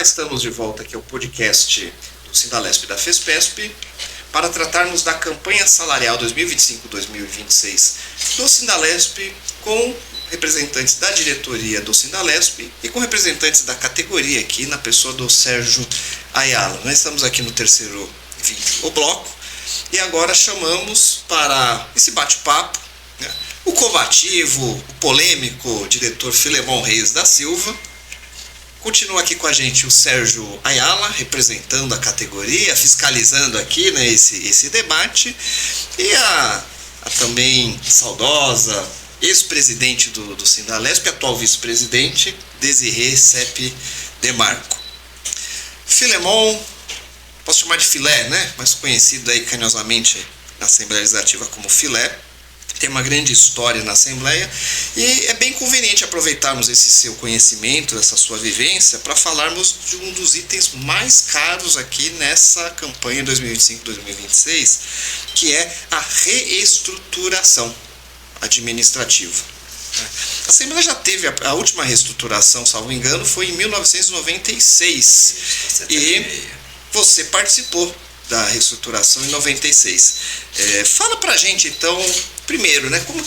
Olá, estamos de volta aqui ao podcast do Sindalesp da FESPESP para tratarmos da campanha salarial 2025-2026 do Sindalesp com representantes da diretoria do Sindalesp e com representantes da categoria aqui na pessoa do Sérgio Ayala. Nós estamos aqui no terceiro o bloco e agora chamamos para esse bate-papo, né, o combativo, o polêmico diretor Filemon Reis da Silva. Continua aqui com a gente o Sérgio Ayala, representando a categoria, fiscalizando aqui, né, esse debate, e a também saudosa ex-presidente do Sindalesp, atual vice-presidente, Desirê Sepe Demarco. Filemon, posso chamar de Filé, né, mais conhecido aí carinhosamente na Assembleia Legislativa como Filé. Tem uma grande história na Assembleia e é bem conveniente aproveitarmos esse seu conhecimento, essa sua vivência, para falarmos de um dos itens mais caros aqui nessa campanha 2025-2026, que é a reestruturação administrativa. A Assembleia já teve a última reestruturação, salvo engano, foi em 1996 e você participou da reestruturação em 96. Fala pra gente então, primeiro, né, como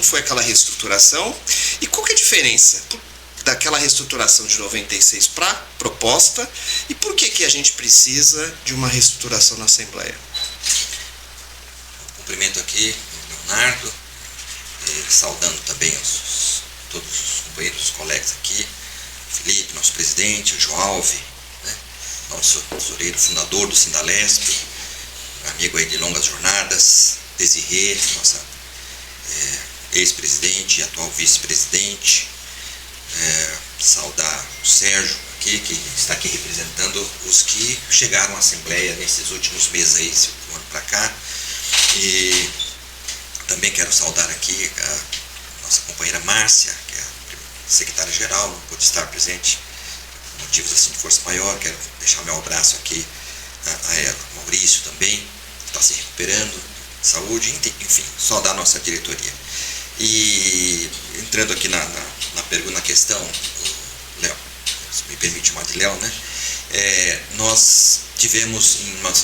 foi aquela reestruturação e qual que é a diferença daquela reestruturação de 96 para proposta e por que a gente precisa de uma reestruturação na Assembleia? Cumprimento aqui o Leonardo, saudando também todos os companheiros, os colegas aqui, Felipe, nosso presidente, o João Alves, nosso tesoureiro, fundador do Sindalesp, amigo aí de longas jornadas, Desirê, nossa ex-presidente e atual vice-presidente, saudar o Sérgio aqui, que está aqui representando os que chegaram à Assembleia nesses últimos meses aí, do ano para cá, e também quero saudar aqui a nossa companheira Márcia, que é a secretária-geral, não pôde estar presente motivos assim de força maior. Quero deixar meu abraço aqui a ela, Maurício também, está se recuperando, saúde, enfim, só da nossa diretoria. E entrando aqui na questão, Léo, se me permite chamar de Léo, né? Nós tivemos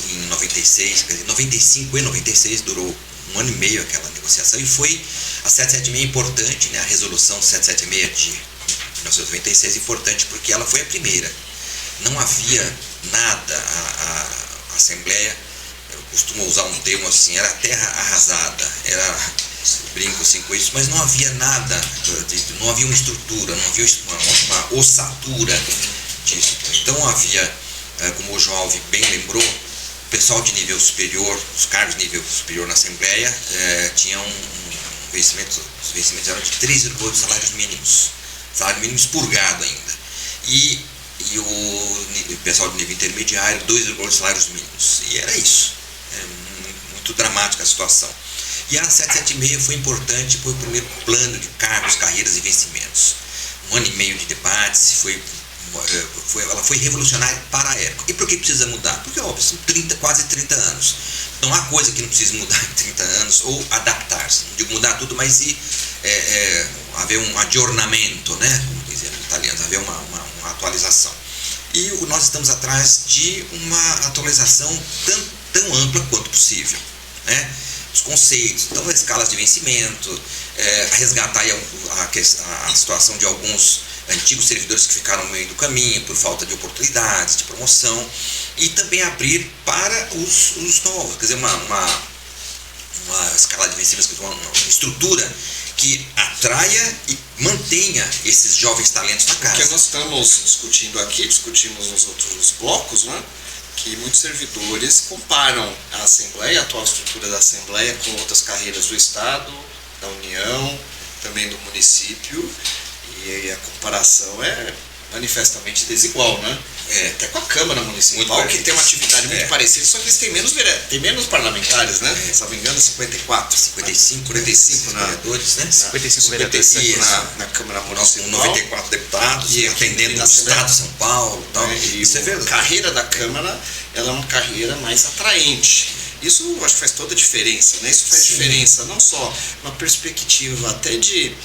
em 96, quer dizer, 95 e 96, durou um ano e meio aquela negociação, e foi a 776 importante, né? A resolução 776 de 1996 importante porque ela foi a primeira. Não havia nada, a Assembleia, eu costumo usar um termo assim, era terra arrasada, brinco assim com isso, mas não havia nada, não havia uma estrutura, não havia uma ossatura disso. Então havia, como o João Alves bem lembrou, o pessoal de nível superior, os cargos de nível superior na Assembleia, tinham os vencimentos eram de 3,8 salários mínimos. Salário mínimo expurgado ainda. E o pessoal de nível intermediário, 2,8 salários mínimos. E era isso. Muito dramática a situação. E a 776 foi importante, foi o primeiro plano de cargos, carreiras e vencimentos. Um ano e meio de debates, ela foi revolucionária para a época. E por que precisa mudar? Porque, óbvio, são quase 30 anos. Não há coisa que não precise mudar em 30 anos, ou adaptar-se. Não digo mudar tudo, mas se haver um aggiornamento, né, como dizem os italianos, haver uma atualização. E nós estamos atrás de uma atualização tão ampla quanto possível, né? Os conceitos, então as escalas de vencimento, resgatar a situação de alguns antigos servidores que ficaram no meio do caminho por falta de oportunidades, de promoção, e também abrir para os novos, quer dizer, uma escala de vencimentos, uma estrutura que atraia e mantenha esses jovens talentos na casa. Porque nós estamos discutimos nos outros blocos, né, que muitos servidores comparam a Assembleia, a atual estrutura da Assembleia, com outras carreiras do Estado, da União, também do município, e a comparação é manifestamente desigual, né? Até com a Câmara Municipal, que tem uma atividade muito parecida, só que eles têm menos parlamentares, né? Se não me engano, 55 vereadores, né? 55 vereadores na Câmara Municipal. 94 deputados, e atendendo no Estado de São Paulo. Tal. Isso é verdade. A carreira da Câmara, ela é uma carreira mais atraente. Isso eu acho que faz toda a diferença, né? Isso faz diferença não só na perspectiva até de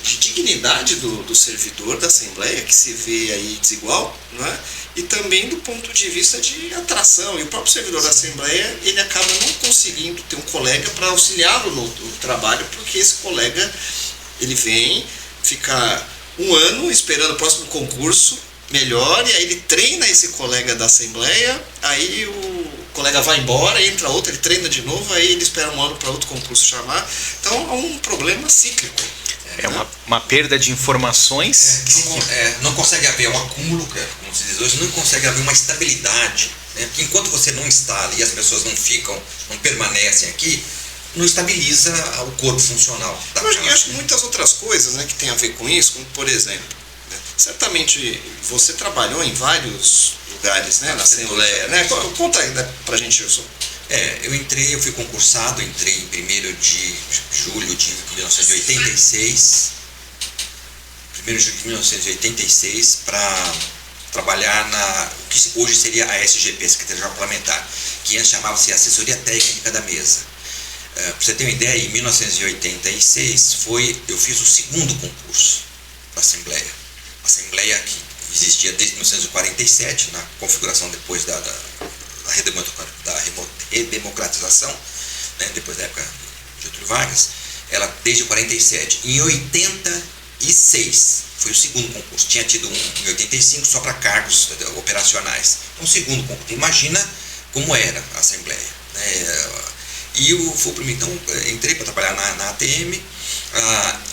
de dignidade do servidor da Assembleia, que se vê aí desigual, não é? E também do ponto de vista de atração. E o próprio servidor da Assembleia, ele acaba não conseguindo ter um colega para auxiliá-lo no trabalho, porque esse colega, ele vem, fica um ano esperando o próximo concurso melhor, e aí ele treina esse colega da Assembleia, aí o colega vai embora, entra outro, ele treina de novo, aí ele espera um ano para outro concurso chamar. Então é um problema cíclico. É uma perda de informações. Não consegue haver um acúmulo, como se diz hoje, não consegue haver uma estabilidade, né? Porque enquanto você não está ali, as pessoas não ficam, não permanecem aqui, não estabiliza o corpo funcional da casa. Eu acho que muitas outras coisas, né, que tem a ver com isso, como por exemplo, né, certamente você trabalhou em vários lugares, né, na Assembleia, né? Conta aí pra gente isso. Eu fui concursado, entrei em 1º de julho de 1986, 1º de julho de 1986, para trabalhar o que hoje seria a SGP, Secretaria Parlamentar, que antes chamava-se Assessoria Técnica da Mesa. Para você ter uma ideia, em 1986 eu fiz o 2º concurso da Assembleia. A Assembleia que existia desde 1947, na configuração depois da redemocratização, né, depois da época de Getúlio Vargas, ela desde 47. Em 86 foi o 2º concurso. Tinha tido em 85 só para cargos operacionais. Então, o 2º concurso. Imagina como era a Assembleia, né? E eu fui para mim, então entrei para trabalhar na ATM,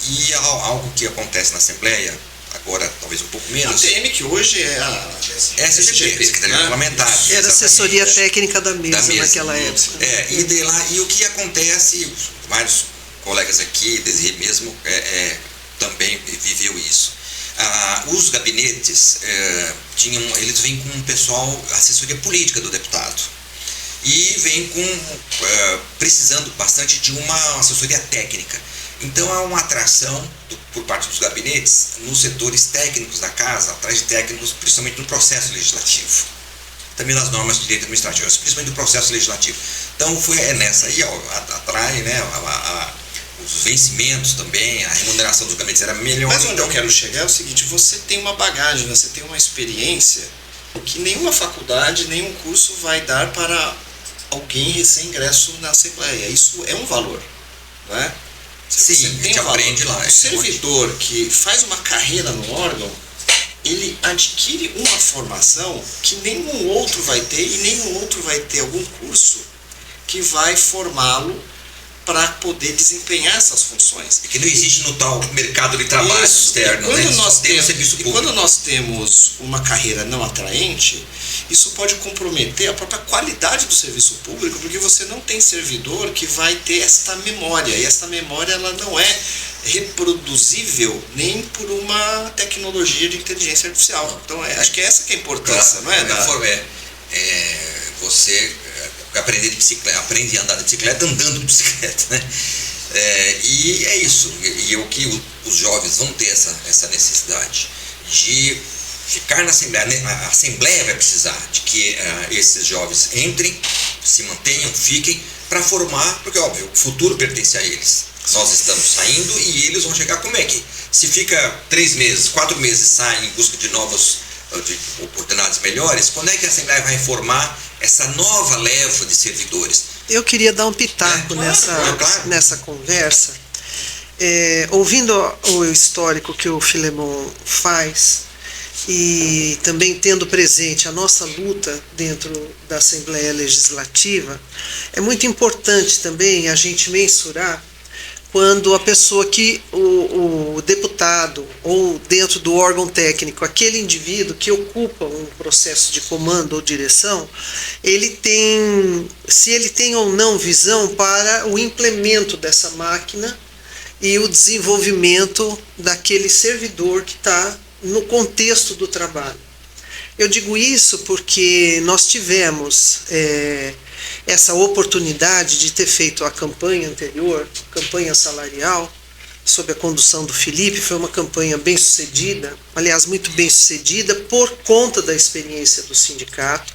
e algo que acontece na Assembleia, agora talvez um pouco menos. A ATM, que hoje é a SGP, Secretaria Parlamentar. Era Assessoria Técnica da Mesa naquela época. E o que acontece, vários colegas aqui, Desirê mesmo, também viveu isso. Os gabinetes, eles vêm com um pessoal, assessoria política do deputado. E vem precisando bastante de uma assessoria técnica. Então há uma atração por parte dos gabinetes nos setores técnicos da casa, atrás de técnicos, principalmente no processo legislativo. Também nas normas de direito administrativo, principalmente no processo legislativo. Então nessa aí, atrai, né, os vencimentos também, a remuneração dos gabinetes era melhor. Mas onde eu quero chegar é o seguinte: você tem uma bagagem, você tem uma experiência que nenhuma faculdade, nenhum curso vai dar para alguém recém-ingresso na Assembleia. Isso é um valor, não é? Sim, a gente aprende lá. O servidor que faz uma carreira no órgão, ele adquire uma formação que nenhum outro vai ter, e nenhum outro vai ter algum curso que vai formá-lo para poder desempenhar essas funções. E que não existe no tal mercado de trabalho externo, quando né? Quando nós temos uma carreira não atraente, isso pode comprometer a própria qualidade do serviço público, porque você não tem servidor que vai ter esta memória, e esta memória ela não é reproduzível nem por uma tecnologia de inteligência artificial. Então acho que essa que é a importância, não é? Você aprender de bicicleta, aprende a andar de bicicleta andando de bicicleta, né? E é isso. E o que os jovens vão ter essa necessidade de ficar na Assembleia. A Assembleia vai precisar de que esses jovens entrem, se mantenham, fiquem, para formar, porque óbvio, o futuro pertence a eles. Nós estamos saindo e eles vão chegar. Como é que se fica 3 meses, 4 meses, sai em busca de oportunidades melhores, quando é que a Assembleia vai formar essa nova leva de servidores? Eu queria dar um pitaco nessa conversa. Ouvindo o histórico que o Filemon faz, e também tendo presente a nossa luta dentro da Assembleia Legislativa, é muito importante também a gente mensurar quando a pessoa o deputado, ou dentro do órgão técnico, aquele indivíduo que ocupa um processo de comando ou direção, se ele tem ou não visão para o implemento dessa máquina e o desenvolvimento daquele servidor que está no contexto do trabalho. Eu digo isso porque nós tivemos essa oportunidade de ter feito a campanha anterior, campanha salarial, sob a condução do Felipe. Foi uma campanha bem sucedida, aliás, muito bem sucedida, por conta da experiência do sindicato,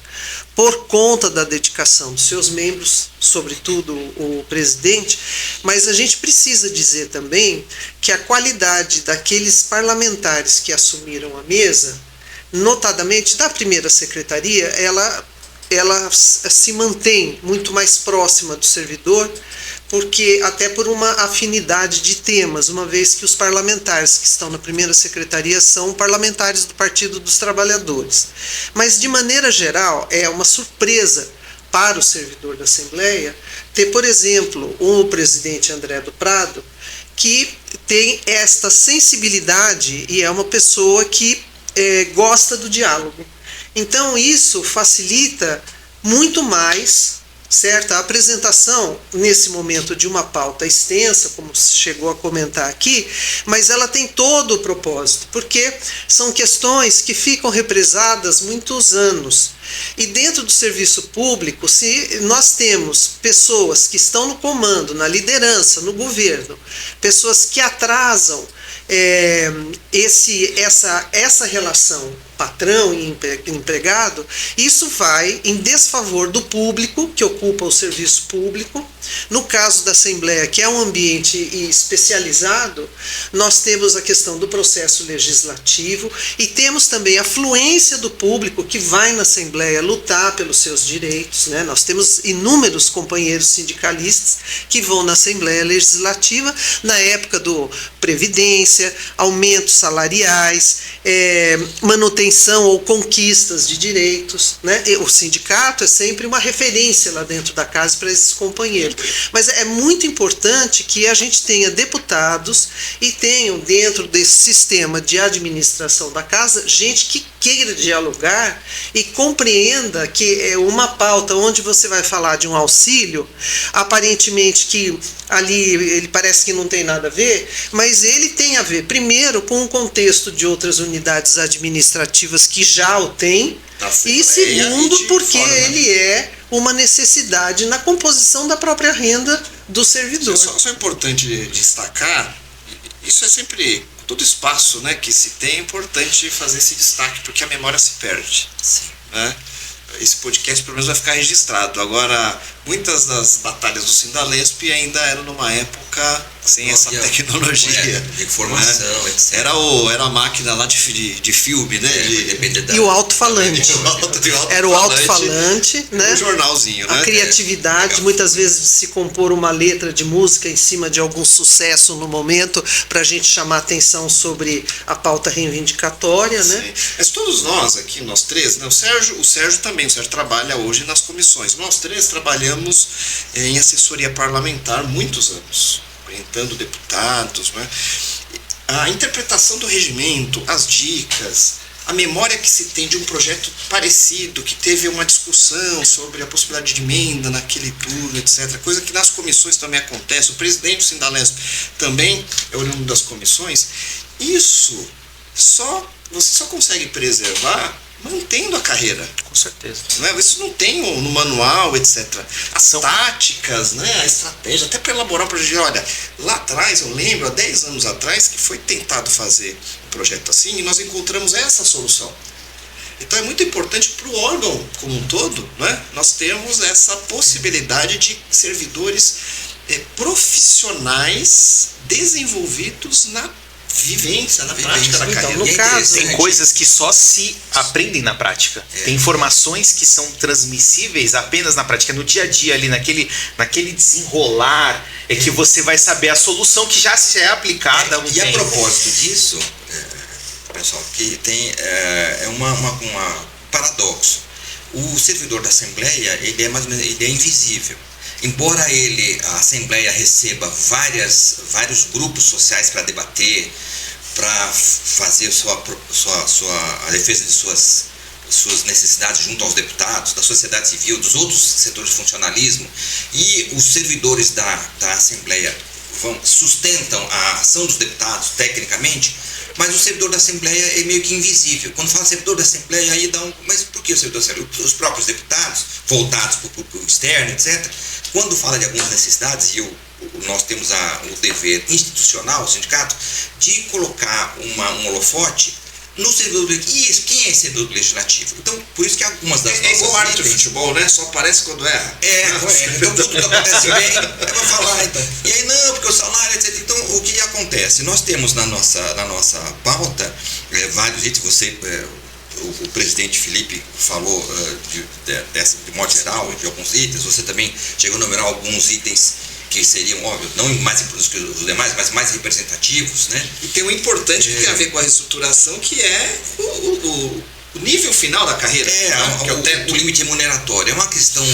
por conta da dedicação dos seus membros, sobretudo o presidente, mas a gente precisa dizer também que a qualidade daqueles parlamentares que assumiram a mesa, notadamente da primeira secretaria, ela se mantém muito mais próxima do servidor, porque até por uma afinidade de temas, uma vez que os parlamentares que estão na primeira secretaria são parlamentares do Partido dos Trabalhadores. Mas, de maneira geral, é uma surpresa para o servidor da Assembleia ter, por exemplo, o presidente André do Prado, que tem esta sensibilidade e é uma pessoa que gosta do diálogo. Então, isso facilita muito mais, certo? A apresentação, nesse momento, de uma pauta extensa, como chegou a comentar aqui, mas ela tem todo o propósito, porque são questões que ficam represadas muitos anos. E dentro do serviço público, se nós temos pessoas que estão no comando, na liderança, no governo, pessoas que atrasam essa relação patrão e empregado, isso vai em desfavor do público, que ocupa o serviço público. No caso da Assembleia, que é um ambiente especializado, nós temos a questão do processo legislativo e temos também a fluência do público que vai na Assembleia lutar pelos seus direitos, né? Nós temos inúmeros companheiros sindicalistas que vão na Assembleia Legislativa na época do Previdência, aumentos salariais, manutenção ou conquistas de direitos, né? E o sindicato é sempre uma referência lá dentro da casa para esses companheiros. Mas é muito importante que a gente tenha deputados e tenham dentro desse sistema de administração da casa gente que queira dialogar e compreenda que é uma pauta onde você vai falar de um auxílio, aparentemente que ali ele parece que não tem nada a ver, mas ele tem a ver, primeiro, com o contexto de outras unidades administrativas que já o têm, e segundo, porque ele é uma necessidade na composição da própria renda do servidor. Só é importante destacar, isso é sempre, todo espaço, né, que se tem, é importante fazer esse destaque, porque a memória se perde. Sim. Né? Esse podcast pelo menos vai ficar registrado. Agora, muitas das batalhas do Sindalesp ainda eram numa época sem essa tecnologia. De informação, né? etc. Era a máquina lá de filme, né? E o alto-falante. Era o alto-falante, né? O jornalzinho, né? A criatividade, muitas vezes, de se compor uma letra de música em cima de algum sucesso no momento, para a gente chamar atenção sobre a pauta reivindicatória, né? Sim. Mas todos nós aqui, nós três, né? O Sérgio também, o Sérgio trabalha hoje nas comissões. Nós três trabalhamos em assessoria parlamentar muitos anos, orientando deputados, né? A interpretação do regimento, as dicas, a memória que se tem de um projeto parecido, que teve uma discussão sobre a possibilidade de emenda naquele turno, etc. Coisa que nas comissões também acontece. O presidente do Sindalesp também é oriundo das comissões. Isso você só consegue preservar mantendo a carreira. Com certeza. Né? Isso não tem no manual, etc. As táticas, né? A estratégia, até para elaborar um projeto. Olha, lá atrás, eu lembro, há 10 anos atrás, que foi tentado fazer um projeto assim e nós encontramos essa solução. Então é muito importante para o órgão como um todo, né? Nós temos essa possibilidade de servidores profissionais desenvolvidos na vivência, na prática da carreira. No caso, tem coisas que só se aprendem na prática. Tem informações que são transmissíveis apenas na prática, no dia a dia, ali naquele desenrolar, é que você vai saber a solução que já é aplicada há um tempo. E a propósito disso, pessoal, que tem um paradoxo. O servidor da Assembleia, ele é invisível. Embora a Assembleia receba vários grupos sociais para debater, para fazer a defesa de suas necessidades junto aos deputados, da sociedade civil, dos outros setores de funcionalismo, e os servidores da Assembleia sustentam a ação dos deputados tecnicamente, mas o servidor da Assembleia é meio que invisível. Quando fala servidor da Assembleia, aí mas por que o servidor da Assembleia? Os próprios deputados, voltados para o público externo, etc., quando fala de algumas necessidades, nós temos o dever institucional, o sindicato, de colocar um holofote no servidor quem é esse servidor legislativo? Então, por isso que algumas das nossas igual árbitro de futebol, né? Só aparece quando erra. Então tudo que acontece bem, vai falar, então. E aí, não, porque o salário, etc. Então, o que acontece? Nós temos na nossa pauta vários itens, o presidente Felipe falou de modo geral, de alguns itens, você também chegou a numerar alguns itens que seriam, óbvio, não mais importantes que os demais, mas mais representativos, né? E tem um importante que tem a ver com a reestruturação, que é o nível final da carreira, que é o teto. O limite remuneratório. É uma questão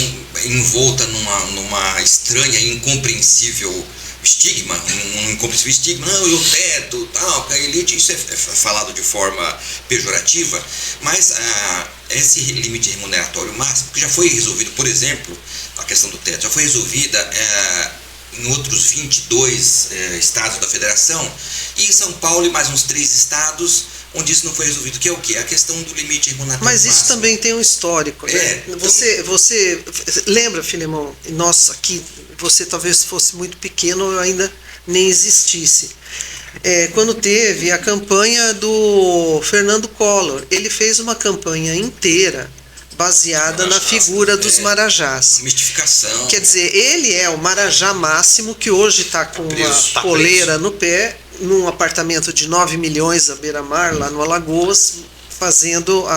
envolta numa estranha e incompreensível estigma, não, e o teto, tal, a elite, isso é falado de forma pejorativa, mas esse limite remuneratório máximo, que já foi resolvido, por exemplo, a questão do teto, já foi resolvida em outros 22 estados da federação, e em São Paulo e mais uns 3 estados, onde isso não foi resolvido, que é o quê? A questão do limite remuneratório Mas isso máximo. também tem um histórico, né? Então, você lembra, Filemon, nossa, que você talvez fosse muito pequeno ou ainda nem existisse. Quando teve a campanha do Fernando Collor, ele fez uma campanha inteira baseada na figura dos marajás. Mistificação. Quer dizer, ele é o marajá máximo, que hoje está com uma coleira no pé, num apartamento de 9 milhões à beira-mar, lá no Alagoas, fazendo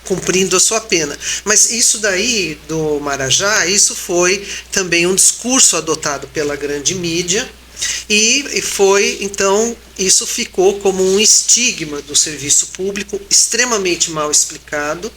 cumprindo a sua pena. Mas isso daí do marajá, isso foi também um discurso adotado pela grande mídia, e foi, então, isso ficou como um estigma do serviço público extremamente mal explicado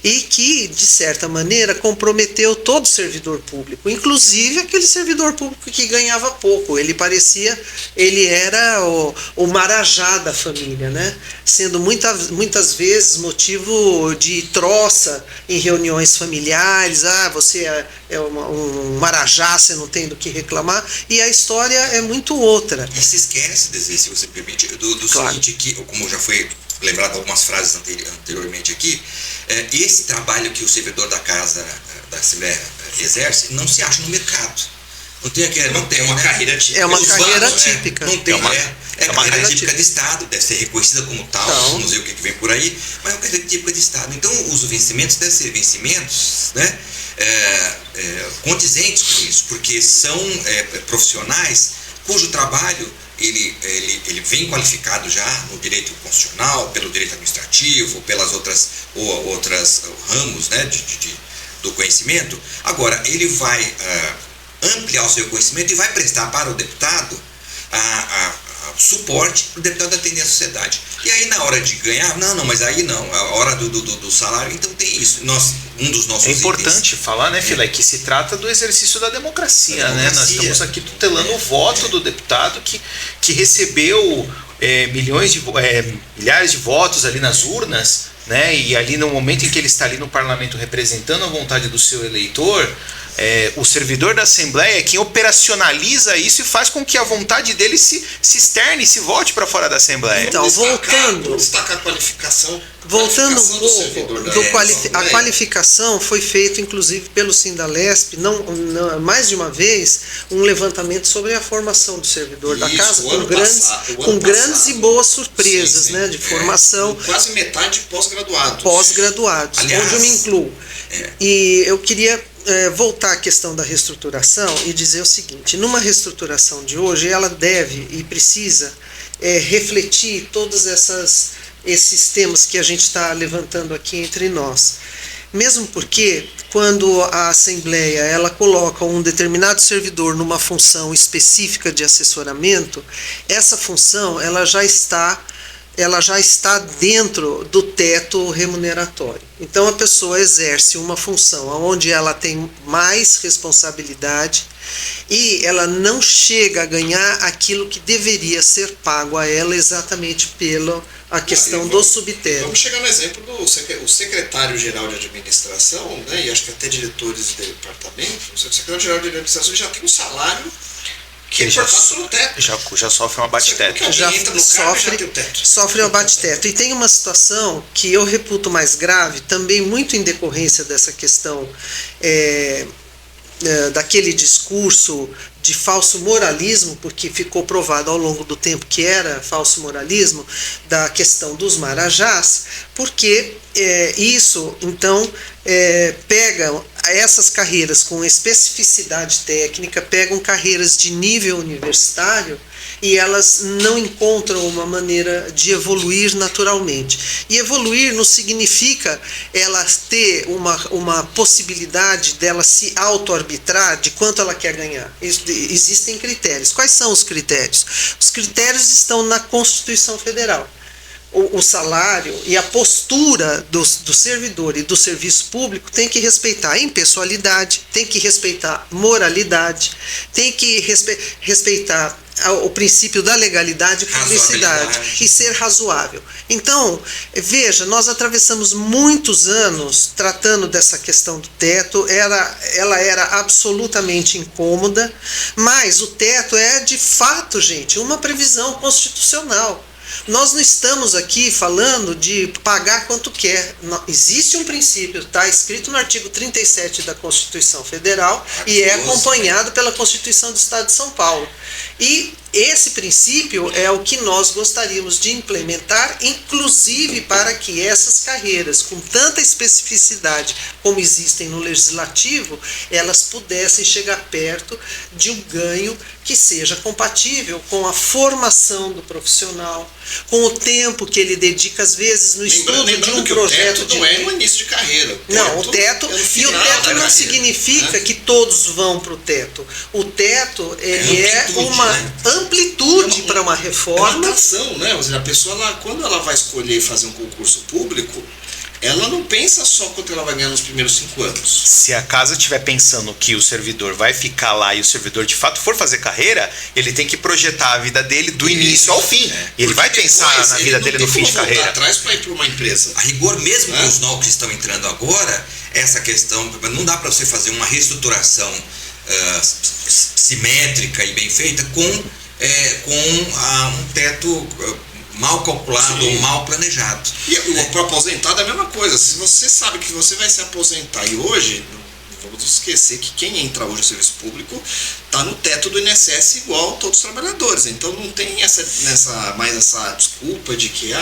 e que, de certa maneira, comprometeu todo servidor público, inclusive aquele servidor público que ganhava pouco. Ele era o marajá da família, né? Sendo muitas vezes motivo de troça em reuniões familiares. Você é um marajá, você não tem do que reclamar, e a história é muito outra. E se esquece, se você permite, do claro. Seguinte, que, como já foi lembrado algumas frases anteriormente aqui, esse trabalho que o servidor da casa da Assembleia exerce não se acha no mercado. Não tem uma carreira típica. É uma carreira típica. Não tem, uma carreira típica de Estado, deve ser reconhecida como tal, Então, vamos ver o que vem por aí, mas é uma carreira típica de Estado. Então, os vencimentos devem ser vencimentos, né, condizentes com isso, porque são profissionais cujo trabalho ele vem qualificado já no direito constitucional, pelo direito administrativo, pelas outras ramos, né, do conhecimento. Agora, ele vai ampliar o seu conhecimento e vai prestar para o deputado suporte para o deputado atender a sociedade. E aí, na hora de ganhar, mas aí não, a hora do salário, então tem isso. Um dos nossos importante falar, né, Filé, que se trata do exercício da democracia, né? Nós estamos aqui tutelando o voto do deputado que recebeu milhares de votos ali nas urnas, né? E ali no momento em que ele está ali no parlamento representando a vontade do seu eleitor, o servidor da Assembleia é quem operacionaliza isso e faz com que a vontade dele se externe, se volte para fora da Assembleia. Então, destacar a qualificação. Voltando um pouco, a qualificação foi feita, inclusive, pelo Sindalesp, não, mais de uma vez, um levantamento sobre a formação do servidor da casa, com grandes e boas surpresas, né, de formação. Quase metade pós-graduados. Pós-graduados, onde eu me incluo. E eu queria voltar à questão da reestruturação e dizer o seguinte: numa reestruturação de hoje, ela deve e precisa refletir todos esses temas que a gente está levantando aqui entre nós. Mesmo porque, quando a Assembleia ela coloca um determinado servidor numa função específica de assessoramento, essa função ela já está dentro do teto remuneratório. Então a pessoa exerce uma função onde ela tem mais responsabilidade e ela não chega a ganhar aquilo que deveria ser pago a ela exatamente pela questão do subteto. Vamos chegar no exemplo do secretário-geral de administração, né, e acho que até diretores de departamento. O secretário-geral de administração já tem um salário que já sofre um abate-teto. Sofre um abate-teto. E tem uma situação que eu reputo mais grave, também muito em decorrência dessa questão daquele discurso de falso moralismo, porque ficou provado ao longo do tempo que era falso moralismo, da questão dos marajás, porque isso, então, pega essas carreiras com especificidade técnica, pegam carreiras de nível universitário e elas não encontram uma maneira de evoluir naturalmente. E evoluir não significa ela ter uma possibilidade dela se auto-arbitrar de quanto ela quer ganhar. Existem critérios. Quais são os critérios? Os critérios estão na Constituição Federal. O salário e a postura do servidor e do serviço público tem que respeitar a impessoalidade, tem que respeitar moralidade, tem que respeitar o princípio da legalidade e publicidade e ser razoável. Então, veja, nós atravessamos muitos anos tratando dessa questão do teto, ela era absolutamente incômoda, mas o teto é de fato, gente, uma previsão constitucional. Nós não estamos aqui falando de pagar quanto quer. Existe um princípio, está escrito no artigo 37 da Constituição Federal e é acompanhado pela Constituição do Estado de São Paulo. E esse princípio é o que nós gostaríamos de implementar, inclusive para que essas carreiras, com tanta especificidade como existem no legislativo, elas pudessem chegar perto de um ganho que seja compatível com a formação do profissional, com o tempo que ele dedica, às vezes, no estudo de um projeto. O teto não é no início de carreira. Não, o teto não significa que todos vão para o teto. O teto é uma amplitude para uma reforma. É uma atração, né? Ou seja, a pessoa, quando ela vai escolher fazer um concurso público, ela não pensa só quanto ela vai ganhar nos primeiros 5 anos. Se a casa estiver pensando que o servidor vai ficar lá e o servidor de fato for fazer carreira, ele tem que projetar a vida dele do início ao fim. Ele vai pensar na vida dele no fim de carreira. Atrás para ir para uma empresa. A rigor, mesmo com os novos que estão entrando agora, essa questão, não dá para você fazer uma reestruturação simétrica e bem feita com um teto mal calculado ou mal planejado. E para aposentado é a mesma coisa. Se você sabe que você vai se aposentar e hoje, não vamos esquecer que quem entra hoje no serviço público está no teto do INSS igual a todos os trabalhadores. Então não tem mais essa desculpa de que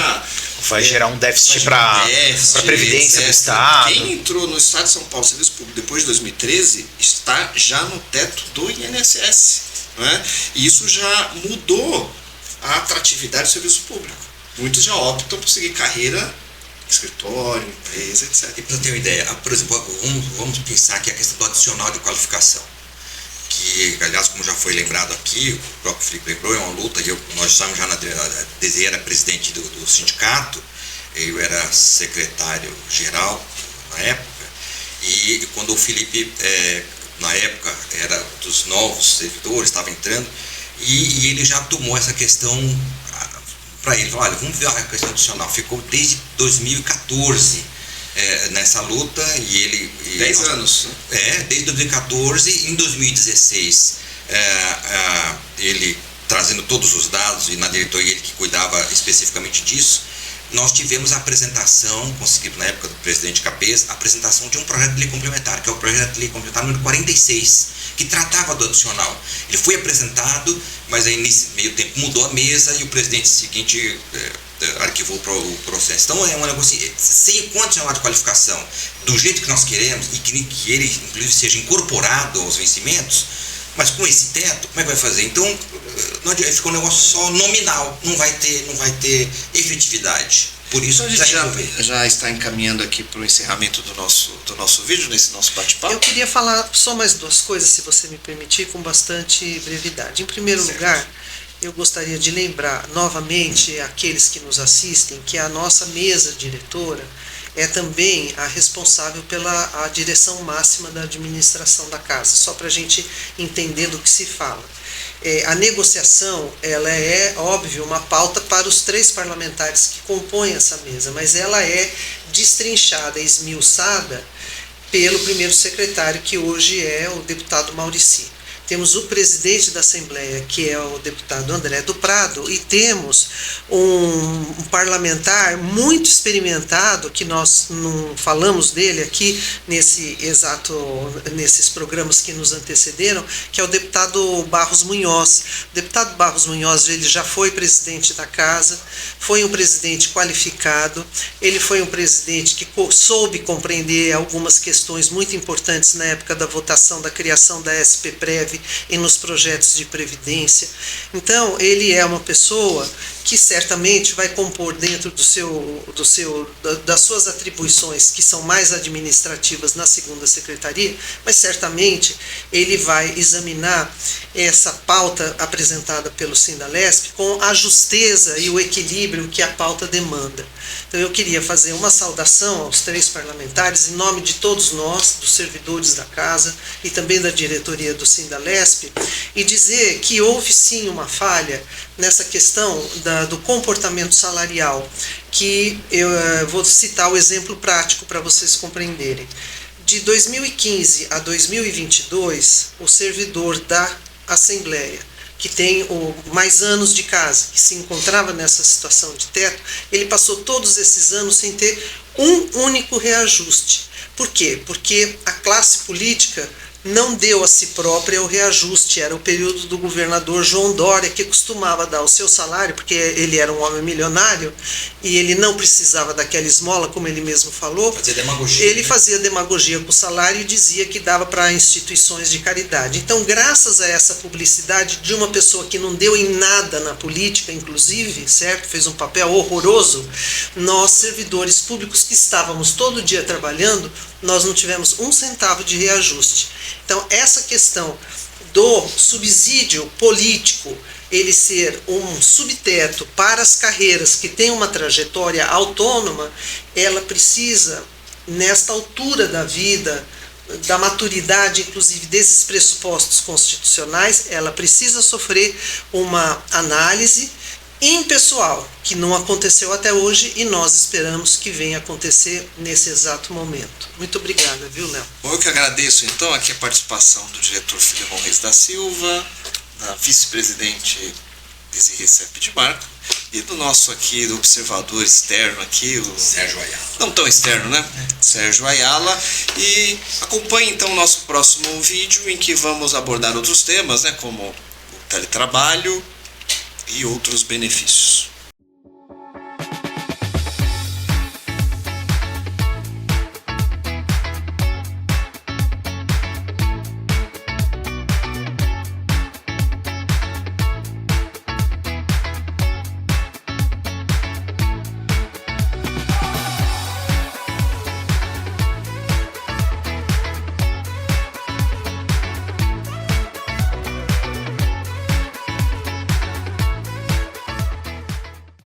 vai gerar um déficit para a Previdência do Estado. Quem entrou no Estado de São Paulo no serviço público depois de 2013 está já no teto do INSS. Não é? E isso já mudou a atratividade do serviço público. Muitos já optam por seguir carreira, escritório, empresa, etc. E para ter uma ideia, por exemplo, vamos pensar aqui a questão do adicional de qualificação, que, aliás, como já foi lembrado aqui, o próprio Felipe lembrou, é uma luta, nós estamos já Desde era presidente do sindicato, eu era secretário-geral na época, e quando o Felipe, na época, era dos novos servidores, estava entrando, e ele já tomou essa questão para ele. Olha, vamos ver a questão adicional. Ficou desde 2014 nessa luta e ele... 10 anos. Desde 2014. Em 2016, ele trazendo todos os dados, e na diretoria ele que cuidava especificamente disso, nós tivemos a apresentação, conseguido na época do presidente Cabeça, a apresentação de um projeto de lei complementar, que é o projeto de lei complementar número 46, que tratava do adicional. Ele foi apresentado, mas aí nesse meio tempo mudou a mesa e o presidente seguinte arquivou o processo. Então é um negócio assim, sem o adicional de qualificação, do jeito que nós queremos, e que ele inclusive seja incorporado aos vencimentos, mas com esse teto, como é que vai fazer? Então, ficou um negócio só nominal, não vai ter efetividade. Por isso, então, a gente já está encaminhando aqui para o encerramento do nosso vídeo, nesse nosso bate-papo. Eu queria falar só mais 2 coisas, se você me permitir, com bastante brevidade. Em primeiro lugar, eu gostaria de lembrar novamente àqueles que nos assistem que a nossa mesa diretora é também a responsável pela direção máxima da administração da casa, só para a gente entender do que se fala. A negociação, ela é, óbvio, uma pauta para os 3 parlamentares que compõem essa mesa, mas ela é destrinchada, esmiuçada pelo primeiro secretário, que hoje é o deputado Maurici. temos o presidente da Assembleia, que é o deputado André do Prado, e temos um parlamentar muito experimentado, que nós não falamos dele aqui nesses programas que nos antecederam, que é o deputado Barros Munhoz. O deputado Barros Munhoz, ele já foi presidente da casa, foi um presidente qualificado, ele foi um presidente que soube compreender algumas questões muito importantes na época da votação da criação da SP-Prev e nos projetos de previdência. Então, ele é uma pessoa que certamente vai compor dentro das suas atribuições, que são mais administrativas na segunda secretaria, mas certamente ele vai examinar essa pauta apresentada pelo Sindalesp com a justeza e o equilíbrio que a pauta demanda. Então eu queria fazer uma saudação aos 3 parlamentares, em nome de todos nós, dos servidores da casa e também da diretoria do Sindalesp, e dizer que houve sim uma falha nessa questão do comportamento salarial, que eu vou citar o exemplo prático para vocês compreenderem. De 2015 a 2022, o servidor da Assembleia, que tem mais anos de casa, que se encontrava nessa situação de teto, ele passou todos esses anos sem ter um único reajuste. Por quê? Porque a classe política não deu a si própria o reajuste. Era o período do governador João Dória, que costumava dar o seu salário, porque ele era um homem milionário e ele não precisava daquela esmola, como ele mesmo falou. Fazia demagogia, ele fazia demagogia com o salário e dizia que dava para instituições de caridade. Então, graças a essa publicidade de uma pessoa que não deu em nada na política, inclusive, certo? Fez um papel horroroso, nós, servidores públicos que estávamos todo dia trabalhando, nós não tivemos um centavo de reajuste. Então, essa questão do subsídio político, ele ser um subteto para as carreiras que têm uma trajetória autônoma, ela precisa, nesta altura da vida, da maturidade, inclusive, desses pressupostos constitucionais, ela precisa sofrer uma análise impessoal, que não aconteceu até hoje e nós esperamos que venha acontecer nesse exato momento. Muito obrigada, viu, Léo? Bom, eu que agradeço, então, aqui a participação do diretor Filemon Reis da Silva, da vice-presidente Desirê Sepp de Marco, e do nosso aqui, do observador externo aqui, o Sérgio Ayala. Não tão externo, né? Sérgio Ayala. E acompanhe, então, o nosso próximo vídeo, em que vamos abordar outros temas, né, como o teletrabalho e outros benefícios.